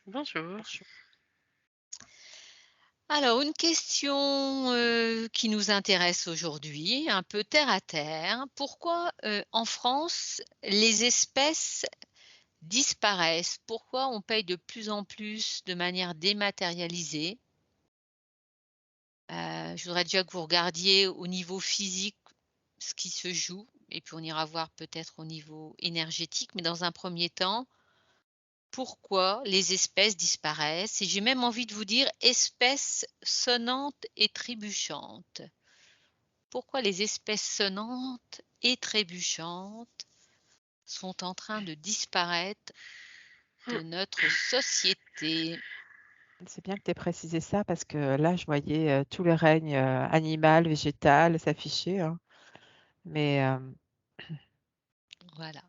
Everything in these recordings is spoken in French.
Bonjour. Bonjour. Alors, une question qui nous intéresse aujourd'hui, un peu terre à terre. Pourquoi en France les espèces disparaissent? Pourquoi on paye de plus en plus de manière dématérialisée? Je voudrais déjà que vous regardiez au niveau physique ce qui se joue et puis on ira voir peut-être au niveau énergétique. Mais dans un premier temps, pourquoi les espèces disparaissent? Et j'ai même envie de vous dire espèces sonnantes et trébuchantes. Pourquoi les espèces sonnantes et trébuchantes sont en train de disparaître Mmh. de notre société? C'est bien que tu aies précisé ça parce que là, je voyais tout le règne animal, végétal s'afficher, hein. Mais Voilà.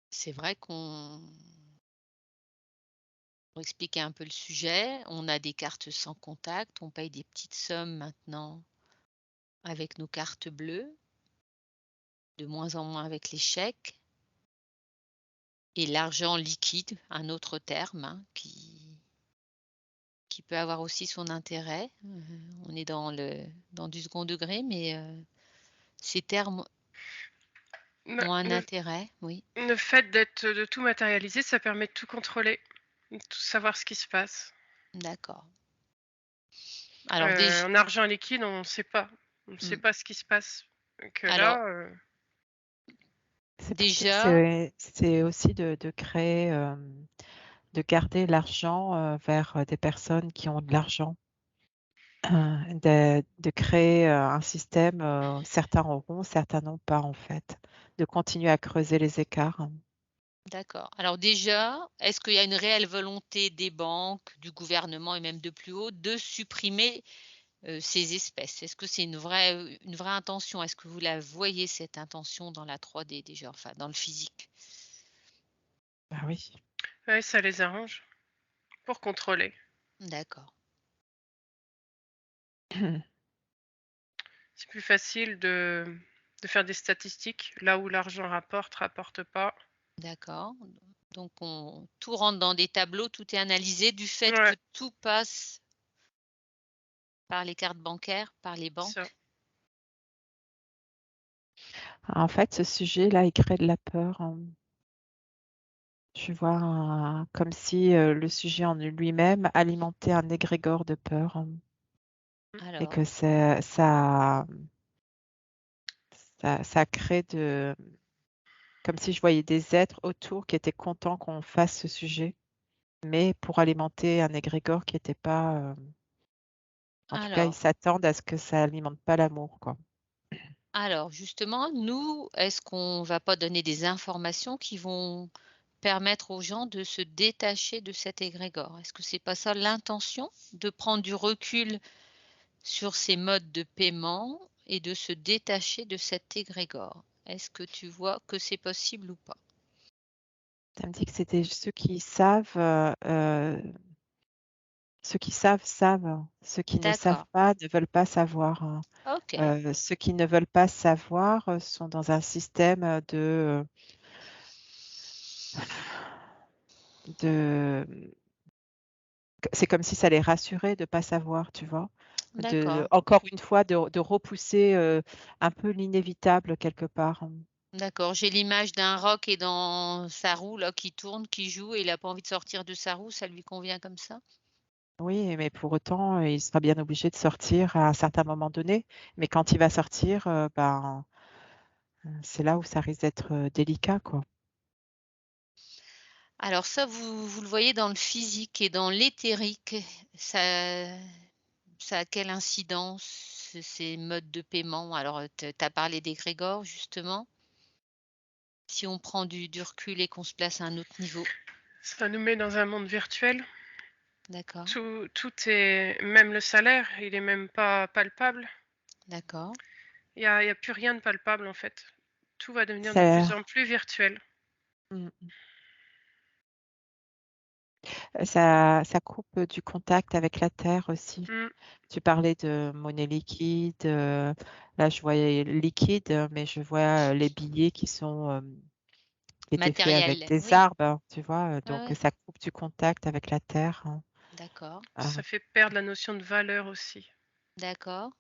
C'est vrai qu'on pour expliquer un peu le sujet, on a des cartes sans contact, on paye des petites sommes maintenant avec nos cartes bleues, de moins en moins avec les chèques et l'argent liquide, un autre terme, hein, qui peut avoir aussi son intérêt. On est dans du second degré, mais ces termes Bah, ont un le intérêt, oui, le fait de tout matérialiser, ça permet de tout contrôler, de tout savoir ce qui se passe. d'accord. Alors En argent liquide, on ne sait pas. On ne sait mmh, pas ce qui se passe. Que alors là, déjà c'est aussi de créer, de garder l'argent vers des personnes qui ont de l'argent. De créer un système, certains auront, certains n'ont pas en fait. De continuer à creuser les écarts. d'accord. Alors déjà, est-ce qu'il y a une réelle volonté des banques, du gouvernement et même de plus haut de supprimer, ces espèces? Est-ce que c'est une vraie intention? Est-ce que vous la voyez cette intention dans la 3D déjà, enfin dans le physique? Bah oui. ouais, ça les arrange pour contrôler. D'accord, C'est plus facile de faire des statistiques, là où l'argent rapporte pas. d'accord. Donc on tout rentre dans des tableaux, tout est analysé du fait que Ouais, tout passe par les cartes bancaires, par les ça. banques? En fait, ce sujet-là, il crée de la peur, hein. Tu vois? Comme si, le sujet en lui-même alimentait un égrégore de peur, et Alors que ça crée de comme si je voyais des êtres autour qui étaient contents qu'on fasse ce sujet, mais pour alimenter un égrégore qui était pas, en tout cas, ils alors s'attendent à ce que ça alimente pas l'amour, quoi. alors justement, nous, est-ce qu'on va pas donner des informations qui vont permettre aux gens de se détacher de cet égrégore? Est-ce que c'est pas ça l'intention? De prendre du recul sur ces modes de paiement et de se détacher de cet égrégore? Est-ce que tu vois que c'est possible ou pas? Ça me dit que c'était ceux qui savent, savent. Ceux qui ne savent D'accord, pas ne veulent pas savoir, hein. OK. Ceux qui ne veulent pas savoir, sont dans un système, de c'est comme si ça les rassurait de pas savoir, tu vois? D'accord, Encore une fois, de repousser, un peu l'inévitable quelque part, mmh. d'accord. J'ai l'image d'un roc qui est dans sa roue là, qui tourne, qui joue et il a pas envie de sortir de sa roue, ça lui convient comme ça? Oui, mais pour autant, il sera bien obligé de sortir à un certain moment donné. Mais quand il va sortir, ben, c'est là où ça risque d'être, délicat, quoi. Alors ça, vous le voyez dans le physique et dans l'éthérique, ça ça a quelle incidence, ces modes de paiement? Alors, tu as parlé d'égrégore justement. Si on prend du recul et qu'on se place à un autre niveau. Ça nous met dans un monde virtuel. D'accord, Tout est, même le salaire, il est même pas palpable. d'accord. Il y a plus rien de palpable, en fait. Tout va devenir de C'est plus en plus virtuel. mmh. Ça coupe du contact avec la terre aussi. Mm. Tu parlais de monnaie liquide. Là, je voyais liquide, mais je vois les billets qui étaient faits avec Matériel, des oui. arbres, tu vois. Ouais, Donc, ouais, ça coupe du contact avec la terre. d'accord, Ça Ah. fait perdre la notion de valeur aussi. d'accord.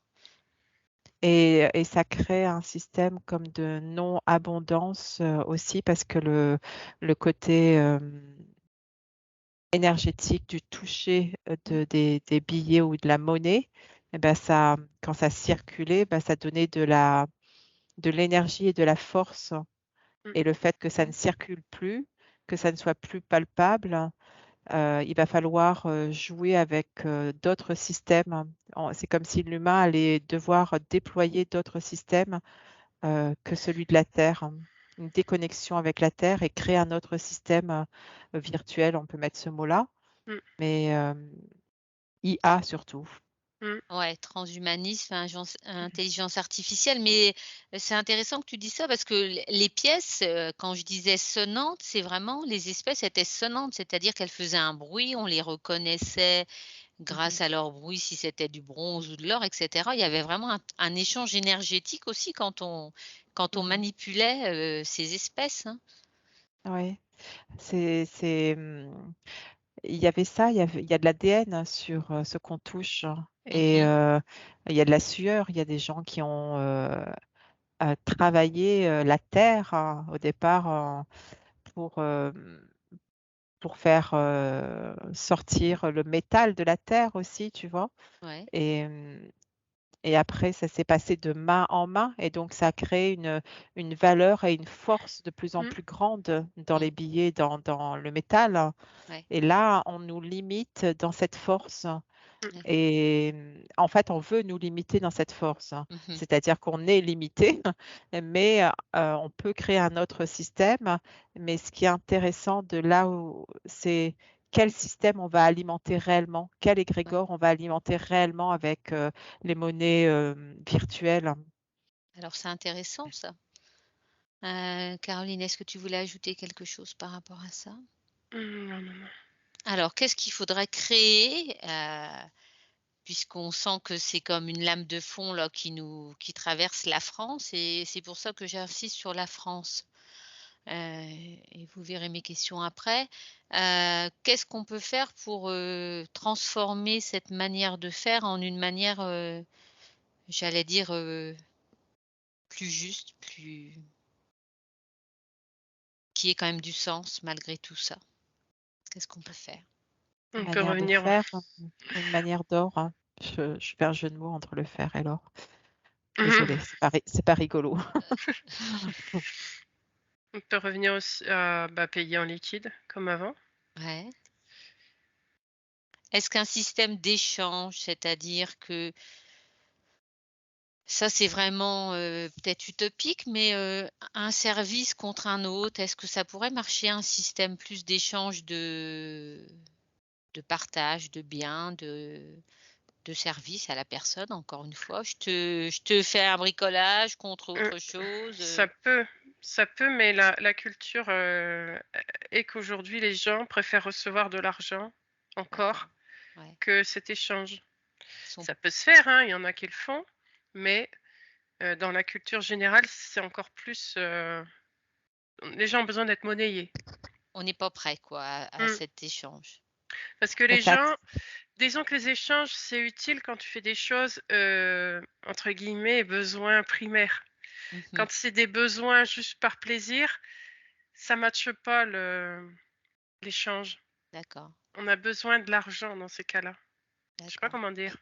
Et ça crée un système comme de non-abondance aussi parce que le côté énergétique du toucher des billets ou de la monnaie, eh ben ça, quand ça circulait, ben ça donnait de l'énergie et de la force. Mm. Et le fait que ça ne circule plus, que ça ne soit plus palpable, il va falloir jouer avec d'autres systèmes. C'est comme si l'humain allait devoir déployer d'autres systèmes que celui de la Terre, hein. Une déconnexion avec la Terre et créer un autre système virtuel, on peut mettre ce mot-là, Mm. mais IA surtout. Mm. Ouais, transhumanisme, intelligence artificielle, mais c'est intéressant que tu dis ça parce que les pièces, quand je disais sonnantes, c'est vraiment les espèces étaient sonnantes, c'est-à-dire qu'elles faisaient un bruit, on les reconnaissait Mhm. grâce à leur bruit, si c'était du bronze ou de l'or, et cetera. Il y avait vraiment un échange énergétique aussi quand on Mhm. manipulait, ces espèces, hein. Ouais, il y avait ça, il y a de l'ADN sur ce qu'on touche, hein. Et Mmh. il y a de la sueur, il y a des gens qui ont travaillé la terre hein, au départ pour, euh, pour faire sortir le métal de la terre aussi, tu vois. Ouais. Et, et après, ça s'est passé de main en main et donc ça a créé une valeur et une force de plus en Mm. plus grande dans Mmh. les billets, dans le métal. Ouais. Et là, on nous limite dans cette force. Mm. Ouais. Et en fait, on veut nous limiter dans cette force. Mmh. C'est-à-dire qu'on est limité, mais on peut créer un autre système. Mais ce qui est intéressant de là où c'est quel système on va alimenter réellement, quel Ouais. égrégore on va alimenter réellement avec les monnaies virtuelles. Alors c'est intéressant ça. Caroline, est-ce que tu voulais ajouter quelque chose par rapport à ça? Non, non, non. Alors qu'est-ce qu'il faudrait créer, puisqu'on sent que c'est comme une lame de fond là qui traverse la France et c'est pour ça que j'insiste sur la France. Et vous verrez mes questions après. Qu'est-ce qu'on peut faire pour, transformer cette manière de faire en une manière, j'allais dire, plus juste, plus qui ait quand même du sens malgré tout ça? Qu'est-ce qu'on peut faire? Une On peut manière de revenir. faire, une manière d'or, hein. Je fais un jeu de mots entre le fer et l'or. Désolée, c'est pas rigolo. On peut revenir aussi à payer en liquide, comme avant. Ouais. Est-ce qu'un système d'échange, c'est-à-dire que ça, c'est vraiment, peut-être utopique, mais, un service contre un autre, est-ce que ça pourrait marcher un système plus d'échange de partage de biens, de services à la personne, encore une fois? Je te fais un bricolage contre Mmh, autre chose, ça peut, mais la culture, est qu'aujourd'hui les gens préfèrent recevoir de l'argent d'accord, encore ouais. que cet échange. Ils sont Ça peut se faire, hein, il y en a qui le font, mais dans la culture générale, c'est encore plus, les gens ont besoin d'être monnayés. on n'est pas prêt quoi à Mmh, cet échange. parce que Mais les gens, disons que les échanges, c'est utile quand tu fais des choses, entre guillemets «besoins primaires». Mmh. Quand c'est des besoins juste par plaisir, ça matche pas l'échange. D'accord. On a besoin de l'argent dans ces cas-là. Je sais pas D'accord. comment dire.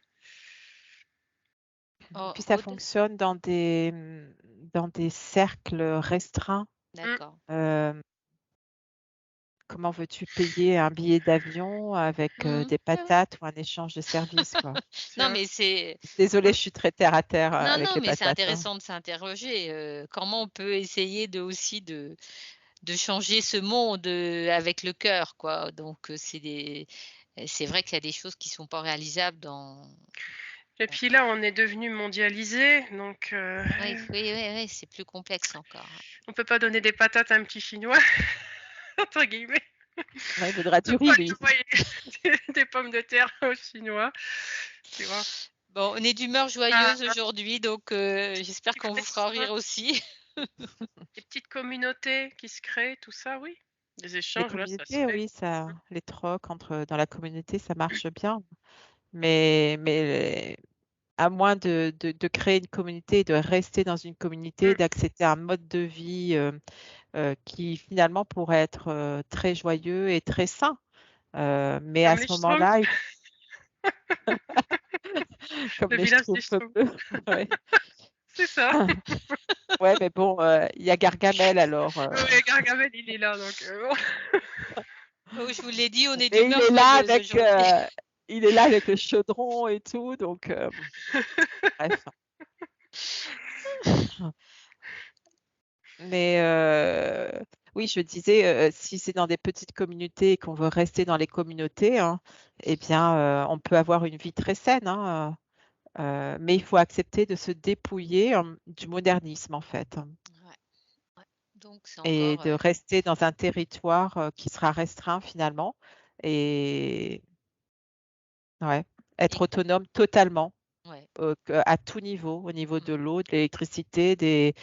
Oh, puis ça Aude? fonctionne dans des cercles restreints. Mmh, D'accord. Comment veux-tu payer un billet d'avion avec Mmh. des Ouais, ouais. patates ou un échange de services, quoi? c'est Non, vrai. mais c'est Désolée, On je suis très terre à terre non, avec non, les mais c'est patates, hein. intéressant de s'interroger, comment on peut essayer de changer ce monde, avec le cœur, quoi. Donc, c'est vrai qu'il y a des choses qui sont pas réalisables Et dans puis là, on est devenu mondialisé, donc oui, oui, oui, oui, c'est plus complexe encore, hein. on peut pas donner des patates à un petit Chinois, entre guillemets. Ouais, il voudra du De riz, pas lui. envoyer des pommes de terre aux Chinois, tu vois. Bon, on est d'humeur Ah, joyeuse aujourd'hui, donc j'espère qu'on vous fera rire aussi. les petites communautés qui se créent, tout ça, oui. Les Les échanges, là, ça se communautés, fait. oui, les trocs dans la communauté, ça marche bien. Mais à moins de créer une communauté, de rester dans une communauté, Mm. d'accepter un mode de vie qui finalement pourrait être très joyeux et très sain. Mais à Comme ce les Schtroumpfs, moment-là, comme le les village des Schtroumpfs Schtroumpfs. bleus. Ouais. C'est ça. Ouais, mais bon, il y a Gargamel alors. Oui, Gargamel, il est là, donc bon. Oh, je vous l'ai dit, on est Mais d'humeur joyeuse aujourd'hui. il est là avec le chaudron et tout, donc bref. Mais oui, je disais, si c'est dans des petites communautés et qu'on veut rester dans les communautés, hein, eh bien, on peut avoir une vie très saine, hein, mais il faut accepter de se dépouiller du modernisme, en fait, hein, Ouais, ouais. Donc c'est et encore, de rester dans un territoire qui sera restreint finalement, et ouais, être et- autonome totalement. ouais. À tout niveau, au niveau Mm, de l'eau, de l'électricité, de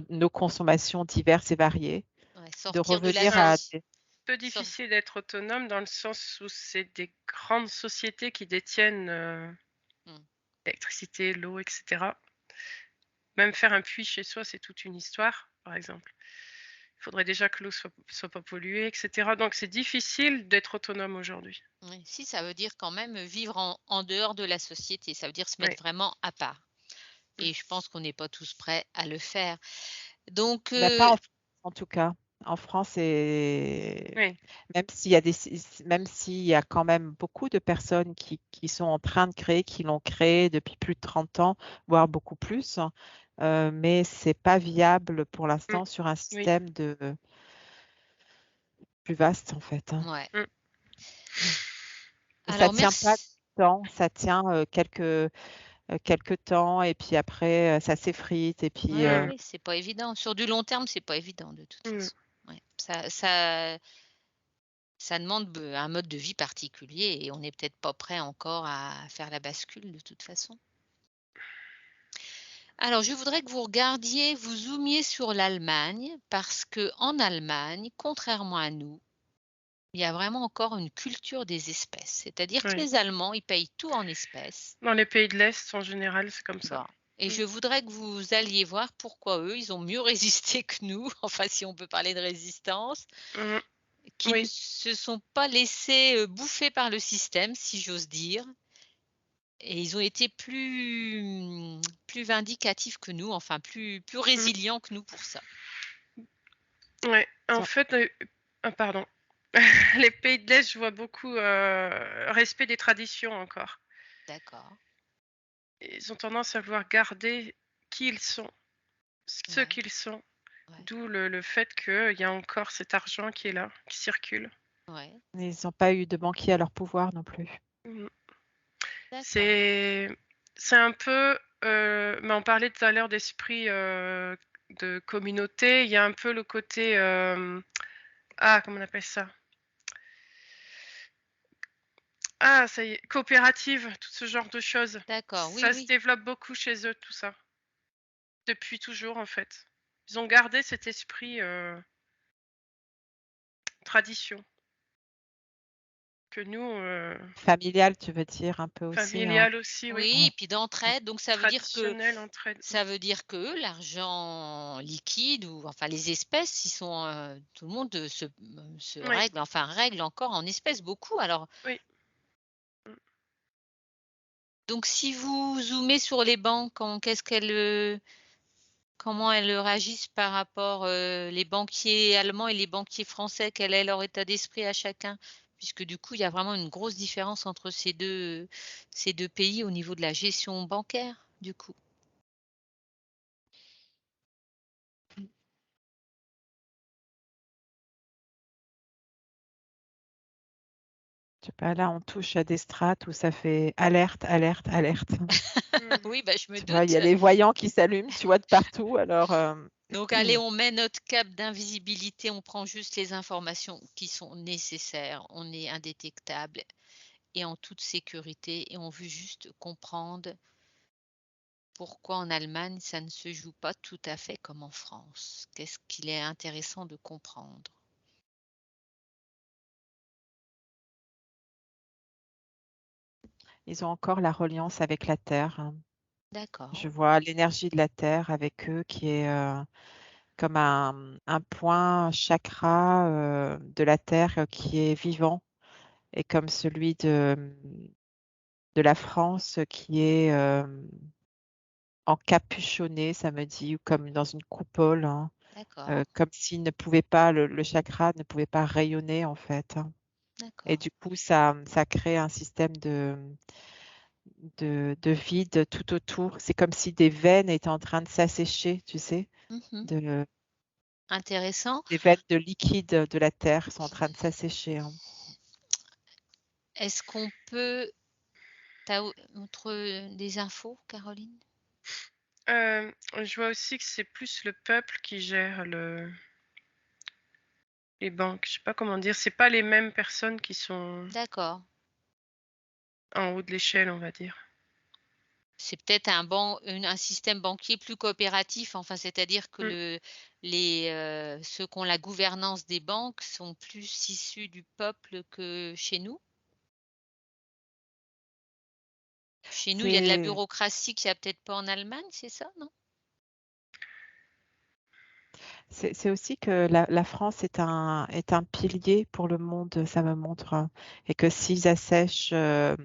nos consommations diverses et variées, ouais. de Sortir de la revenir C'est un à société. peu difficile d'être autonome dans le sens où c'est des grandes sociétés qui détiennent l'électricité, l'eau, etc. Même faire un puits chez soi, c'est toute une histoire, par exemple. Il faudrait déjà que l'eau soit pas polluée, etc. Donc c'est difficile d'être autonome aujourd'hui. Oui, si, ça veut dire quand même vivre en dehors de la société, ça veut dire se Oui. mettre vraiment à part. Mm. Et je pense qu'on n'est pas tous prêts à le faire. Donc, bah, pas en France, en tout cas. En France, Oui. même s'il y a quand même beaucoup de personnes qui sont en train de créer, qui l'ont créé depuis plus de 30 ans, voire beaucoup plus, hein, mais c'est pas viable pour Mm. l'instant sur un Oui. système plus vaste, en fait, hein. ouais. Mm. Et ça Alors, tient pas merci. longtemps, ça tient quelques temps et puis après ça s'effrite et puis Oui, Mm. oui, c'est pas évident. Sur du long terme, c'est pas évident de toute Mm. façon. Ouais. Ça demande un mode de vie particulier et on n'est peut-être pas prêt encore à faire la bascule de toute façon. Alors, je voudrais que vous regardiez, vous zoomiez sur l'Allemagne parce que en Allemagne, contrairement à nous, il y a vraiment encore une culture des espèces. C'est-à-dire que Oui. les Allemands, ils payent tout en espèces. Dans les pays de l'Est, en général, c'est comme ça. Bon. Et Mm. je voudrais que vous alliez voir pourquoi eux, ils ont mieux résisté que nous, enfin si on peut parler de résistance, Mm. qui ne Oui. se sont pas laissés bouffer par le système, si j'ose dire. Et ils ont été plus vindicatifs que nous, enfin plus Mm. résilients que nous pour ça. Ouais. En ils ont- fait, pardon. Les pays de l'Est, je vois beaucoup respect des traditions encore. D'accord. Ils ont tendance à vouloir garder qui ils sont, ce Ouais, qu'ils sont. ouais, D'où le fait qu'il y a encore cet argent qui est là, qui circule. ouais. ils n'ont pas eu de banquier à leur pouvoir non plus. Mm. D'accord. C'est un peu, mais on parlait tout à l'heure d'esprit de communauté. Il y a un peu le côté, comment on appelle ça? Ah, ça y est, coopérative, tout ce genre de choses. D'accord. Oui, Ça se oui. développe beaucoup chez eux, tout ça. Depuis toujours, en fait. Ils ont gardé cet esprit tradition que nous, Familial, tu veux dire un peu aussi, hein. familial aussi, oui. Oui, et puis d'entraide. Donc Traditionnel, entraide. ça veut dire que eux, l'argent liquide ou enfin les espèces, ils sont tout le monde se Oui, règle, enfin règle encore en espèces beaucoup. Alors oui. donc si vous zoomez sur les banques, comment elles réagissent par rapport les banquiers allemands et les banquiers français, quel est leur état d'esprit à chacun? Puisque du coup, il y a vraiment une grosse différence entre ces 2 pays au niveau de la gestion bancaire, du coup. Je sais pas, là, on touche à des strates où ça fait alerte, alerte, alerte. Mmh. Oui, bah, je me Tu vois, il y doute. a les voyants qui s'allument, tu vois, de partout. Alors, Donc allez, on met notre cape d'invisibilité, on prend juste les informations qui sont nécessaires, on est indétectable et en toute sécurité et on veut juste comprendre pourquoi en Allemagne ça ne se joue pas tout à fait comme en France. Qu'est-ce qu'il est intéressant de comprendre? Ils ont encore la reliance avec la terre, hein. D'accord, Je vois l'énergie de la terre avec eux qui est comme un point chakra de la terre qui est vivant et comme celui de la France qui est encapuchonné, ça me dit, ou comme dans une coupole, hein, d'accord, comme s'il ne pouvait pas, le chakra ne pouvait pas rayonner en fait, hein. Et d'accord. du coup, ça crée un système de vide tout autour. C'est comme si des veines étaient en train de s'assécher, tu sais, Mmh. de, Intéressant. des veines de liquide de la terre sont en train de s'assécher, hein. Est-ce qu'on peut autre des infos, Caroline? Je vois aussi que c'est plus le peuple qui gère les banques. Je sais pas comment dire, c'est pas les mêmes personnes qui sont D'accord. en haut de l'échelle, on va dire. C'est peut-être un système banquier plus coopératif, enfin, c'est-à-dire que Mmh. ceux qui ont la gouvernance des banques sont plus issus du peuple que chez nous? Chez nous, il y a de la C'est bureaucratie qu'il y a peut-être pas en Allemagne, c'est ça, non? c'est aussi que la France est un pilier pour le monde, ça me montre, hein, et que s'ils assèchent euh,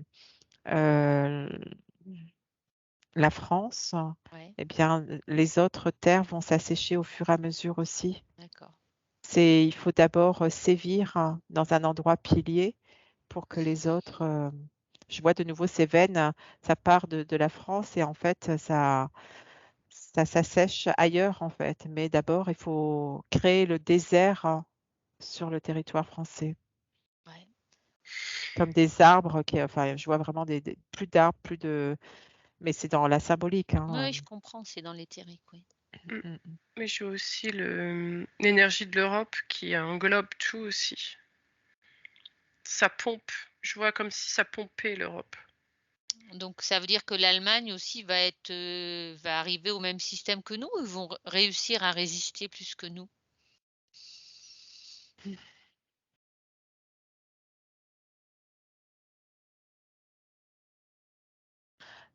la France, Ouais, eh bien, les autres terres vont s'assécher au fur et à mesure aussi. d'accord. Il faut d'abord sévir dans un endroit pilier pour que les autres. Je vois de nouveau ces veines, ça part de la France et en fait, ça s'assèche ailleurs en fait. Mais d'abord, il faut créer le désert sur le territoire français, Ouais. comme des arbres enfin, je vois vraiment plus d'arbres, plus de. Mais c'est dans la symbolique, hein. Ouais, je comprends, c'est dans l'éthérique, oui. Mmh. Mm, mm. Mais je vois aussi l'énergie de l'Europe qui englobe tout aussi. Ça pompe. Je vois comme si ça pompait l'Europe. Donc ça veut dire que l'Allemagne aussi va arriver au même système que nous ou ils vont réussir à résister plus que nous?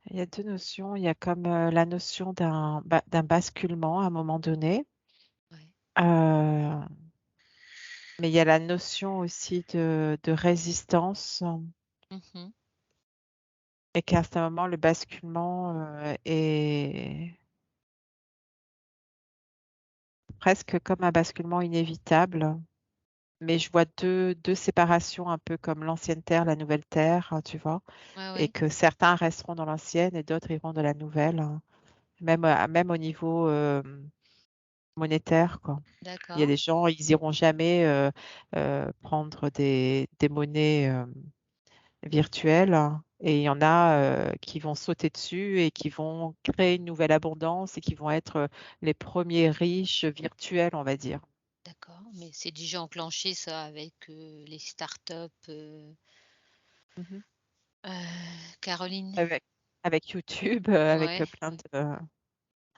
Il y a deux notions. Il y a comme la notion d'un basculement à un moment donné. Ouais. Euh, mais il y a la notion aussi de résistance Mmh. et qu'à ce moment, le basculement est presque comme un basculement inévitable. Mais je vois deux séparations un peu comme l'ancienne terre, la nouvelle terre, hein, tu vois, Ouais, et ouais, que certains resteront dans l'ancienne et d'autres iront dans la nouvelle, hein. Même au niveau monétaire, quoi. Il y a d'accord. des gens, ils iront jamais prendre des monnaies virtuelles, hein. Et il y en a qui vont sauter dessus et qui vont créer une nouvelle abondance et qui vont être les premiers riches virtuels, on va dire. D'accord, mais c'est déjà enclenché ça avec, les startups, Mhm. Caroline? Avec, avec YouTube, avec Ouais, plein ouais. de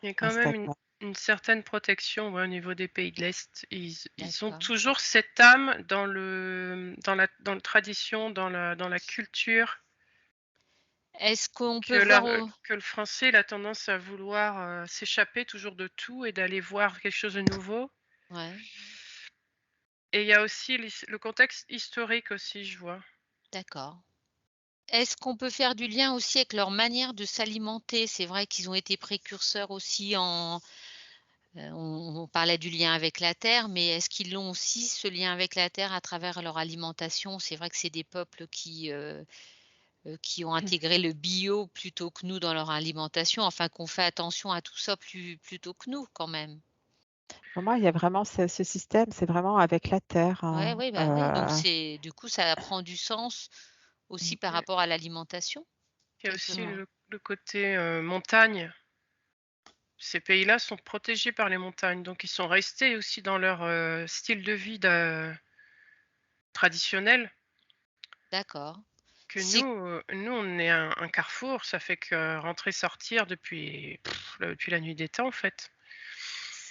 Il y a quand même Instagram. une certaine protection, ouais, au niveau des pays de l'Est. Ils ont D'accord. toujours cette âme dans la tradition, dans la culture, Est-ce qu'on peut que, voir au que le français il a tendance à vouloir s'échapper toujours de tout et d'aller voir quelque chose de nouveau. ouais, Et il y a aussi le contexte historique aussi, je vois. d'accord. Est-ce qu'on peut faire du lien aussi avec leur manière de s'alimenter? C'est vrai qu'ils ont été précurseurs aussi on parlait du lien avec la terre, mais est-ce qu'ils l'ont aussi ce lien avec la terre à travers leur alimentation? C'est vrai que c'est des peuples qui ont intégré le bio plutôt que nous dans leur alimentation, enfin qu'on fait attention à tout ça plutôt que nous quand même. Pour moi, il y a vraiment ce système, c'est vraiment avec la terre, Ouais, hein. oui, bah, oui, donc c'est du coup ça prend du sens aussi par Il rapport à l'alimentation, y a quelque aussi part. le côté montagne. ces pays-là sont protégés par les montagnes, donc ils sont restés aussi dans leur style de vie traditionnel. D'accord. Que C'est nous on est un carrefour, ça fait que rentrer-sortir depuis la nuit des temps en fait.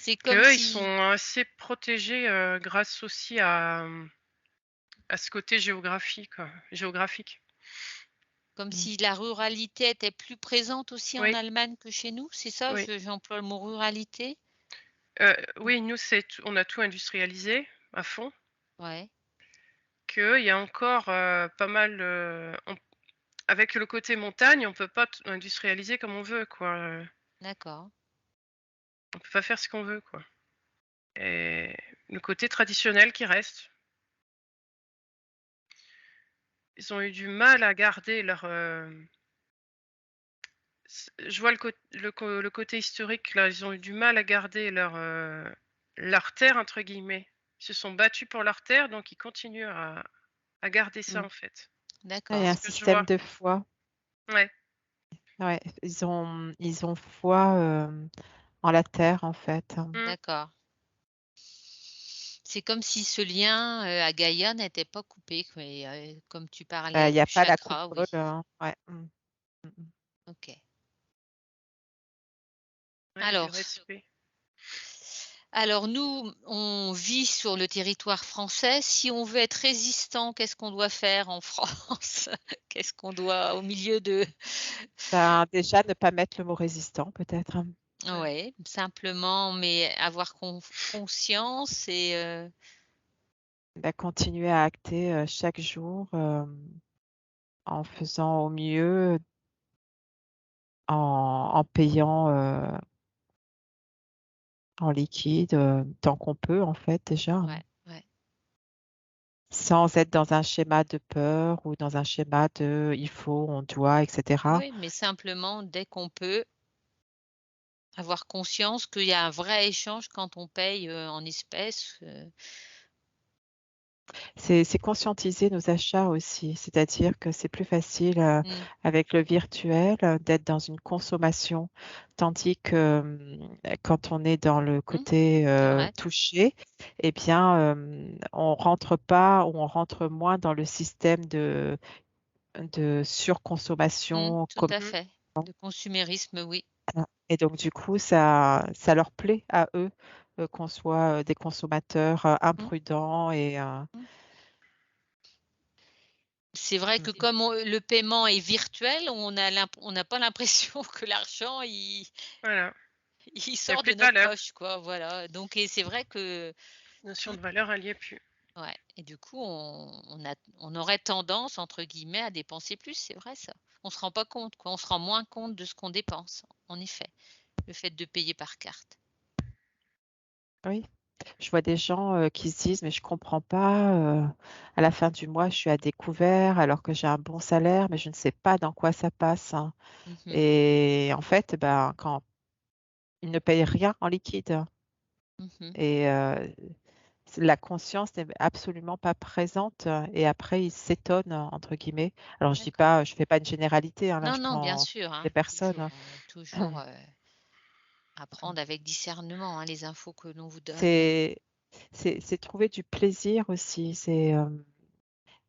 c'est comme Qu'eux, ils si sont assez protégés grâce aussi à ce côté géographique. comme Mm. si la ruralité était plus présente aussi en Oui, Allemagne que chez nous, c'est ça? oui. J'emploie le mot ruralité? Oui, nous, on a tout industrialisé à fond. Ouais, Qu'il y a encore pas mal. Avec le côté montagne, on peut pas industrialiser comme on veut, quoi. d'accord. On peut pas faire ce qu'on veut, quoi. Et le côté traditionnel qui reste. Ils ont eu du mal à garder leur. Je vois le côté historique là. Ils ont eu du mal à garder leur terre entre guillemets. Ils se sont battus pour leur terre, donc ils continuent à garder ça Mm. en fait. Ah, il y a D'accord. un Ce que je vois. système de foi. Ouais. Ouais, ils ont foi en la terre, en fait. Mm. D'accord. C'est comme si ce lien, à Gaïa n'était pas coupé, quoi et comme tu Il parlais n'y du a pas la chakra, coupole. oui. Ouais. Mm, mm, mm. OK. Ouais, du Alors respect. alors nous, on vit sur le territoire français. Si on veut être résistant, qu'est-ce qu'on doit faire en France? Qu'est-ce qu'on doit au milieu de Ben, déjà, ne pas mettre le mot résistant, peut-être. Ouais. ouais, simplement, mais avoir conscience et Ben, continuer à acter chaque jour en faisant au mieux, en payant en liquide tant qu'on peut, en fait, déjà. ouais, ouais. Sans être dans un schéma de peur ou dans un schéma de il faut, on doit, etc. Oui, mais simplement, dès qu'on peut, avoir conscience qu'il y a un vrai échange quand on paye, en espèces, C'est conscientiser nos achats aussi, c'est-à-dire que c'est plus facile mmh, avec le virtuel d'être dans une consommation, tandis que quand on est dans le mmh, côté c'est vrai. touché, eh bien, on rentre pas ou on rentre moins dans le système de Mmh, surconsommation tout commun. à fait. Le consumérisme, oui. Et donc, du coup, ça leur plaît à eux qu'on soit des consommateurs Mmh, imprudents et mmh. C'est vrai que mm. comme le paiement est virtuel, on n'a pas l'impression que l'argent Voilà. il Il y a sort plus de de notre valeur. poche, quoi, voilà. Donc et c'est vrai que Notion tout de valeur, elle y est plus. ouais et du coup, on aurait «tendance» entre guillemets à dépenser plus, c'est vrai ça. On se rend pas compte, quoi, on se rend moins compte de ce qu'on dépense, en effet, le fait de payer par carte. Oui. Je vois des gens qui se disent, mais je comprends pas, à la fin du mois, je suis à découvert alors que j'ai un bon salaire, mais je ne sais pas dans quoi ça passe, hein. Mmh. Et en fait, ben, quand ils ne payent rien en liquide Mmh. et la conscience n'est absolument pas présente et après ils «s'étonnent» entre guillemets. Alors je dis D'accord. pas, je fais pas une généralité, hein, là Non, je non, bien prends sûr, des hein, personnes, toujours, hein. à prendre avec discernement, hein, les infos que l'on vous donne. C'est c'est trouver du plaisir aussi,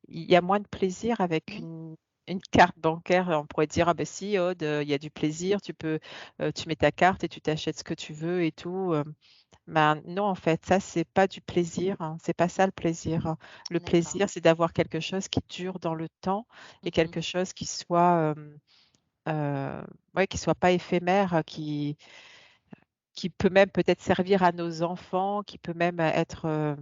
il y a moins de plaisir avec Mmh, une carte bancaire. On pourrait dire: «Ah ben si Aude, il y a du plaisir, tu mets ta carte et tu t'achètes ce que tu veux et tout», ben non, en fait, ça, c'est pas du plaisir, hein, c'est pas ça le plaisir, hein. Le d'accord. plaisir, c'est d'avoir quelque chose qui dure dans le temps et Mmh. quelque chose qui soit, ouais, qui soit pas éphémère, qui peut même peut-être servir à nos enfants, qui peut même être,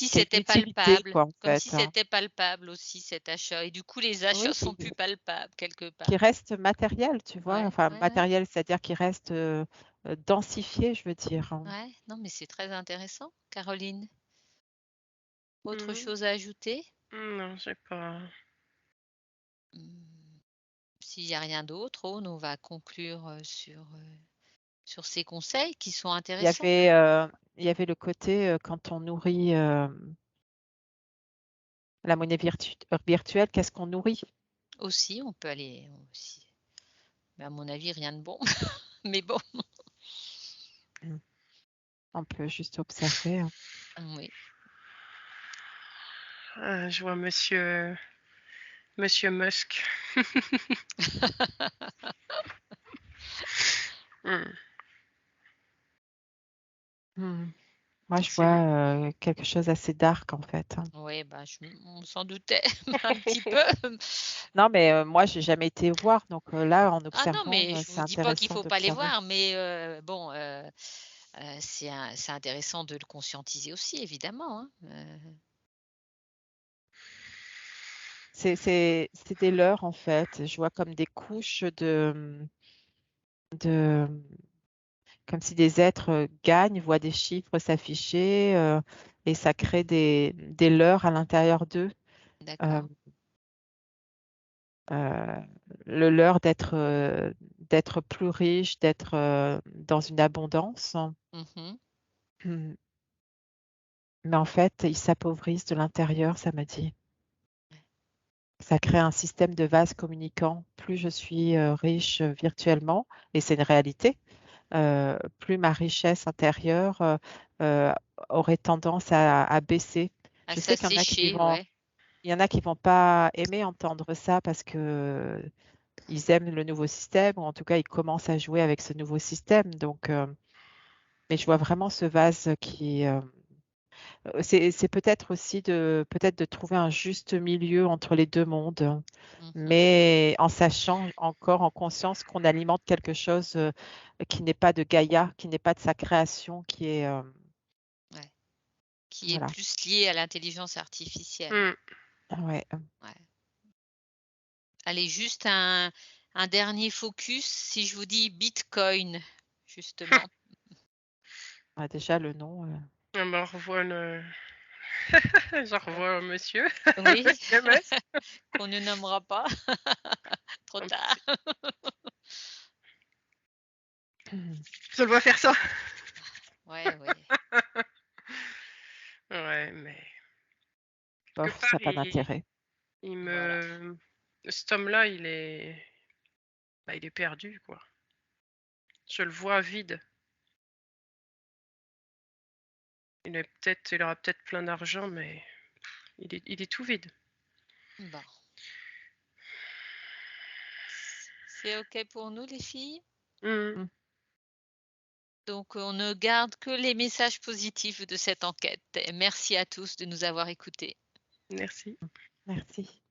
qui a une utilité quoi, en Comme si fait, hein. c'était palpable aussi cet achat et du coup les achats Oui, sont plus palpables quelque qui part. reste matériel, tu vois? Ouais, Enfin ouais, ouais, matériel, c'est-à-dire qui reste, densifié, je veux dire, hein. ouais. Non, mais c'est très intéressant. Caroline, autre Mmh. chose à ajouter? Non, j'ai pas. Mmh, s'il y a rien d'autre, Aude, on va conclure, sur ces conseils qui sont Il y intéressants. avait, il y avait le côté, quand on nourrit, la monnaie virtuelle, qu'est-ce qu'on nourrit? Aussi, on peut aller aussi mais à mon avis rien de bon. Mais bon, On peut juste observer. Hein. oui. Je vois Monsieur Musk. Hmm. Moi, je C'est vois quelque chose assez dark en fait. Hein. Oui, bah, on s'en doutait un petit peu. Non, mais moi, j'ai jamais été voir, donc là, en Ah non, observant, mais je c'est vous dis pas qu'il intéressant faut pas les d'observer. voir, mais bon, c'est intéressant de le conscientiser aussi, évidemment. Hein. C'est des leurres en fait. Je vois comme des couches de comme si des êtres gagnent, voient des chiffres s'afficher et ça crée des leurres à l'intérieur d'eux. Euh, D'accord. euh, le leurre d'être plus riche, d'être dans une abondance. Mhm. Hmm. Mais en fait, ils s'appauvrissent de l'intérieur, ça m'a dit. Ça crée un système de vase communicant. Plus je suis riche virtuellement, et c'est une réalité, plus ma richesse intérieure euh, aurait tendance à baisser. À Je sais qu'il y en a qui s'assécher, vont, ouais. il y en a qui vont pas aimer entendre ça parce que ils aiment le nouveau système ou en tout cas ils commencent à jouer avec ce nouveau système. Donc, mais je vois vraiment ce vase qui, c'est peut-être aussi peut-être de trouver un juste milieu entre les deux mondes, Mhm. mais en sachant encore en conscience qu'on alimente quelque chose qui n'est pas de Gaïa, qui n'est pas de sa création, qui est Ouais. Qui est voilà. plus lié à l'intelligence artificielle. Hmm. Ouais. Ouais. Allez, juste un dernier focus. Si je vous dis Bitcoin, justement. Ouais, déjà le nom. Ah ben, je revois Monsieur Oui, Monsieur Musk. qu'on ne nommera pas. Trop tard. Je le vois faire ça. Ouais, ouais. Ouais, mais quelque Bof, ça part, n'a pas d'intérêt. Voilà. cet homme-là, il est perdu, quoi. Je le vois vide. Il aura peut-être plein d'argent, mais il est tout vide. Bon. C'est OK pour nous, les filles? Hmm. Mm. Donc, on ne garde que les messages positifs de cette enquête. Et merci à tous de nous avoir écoutés. Merci. Merci.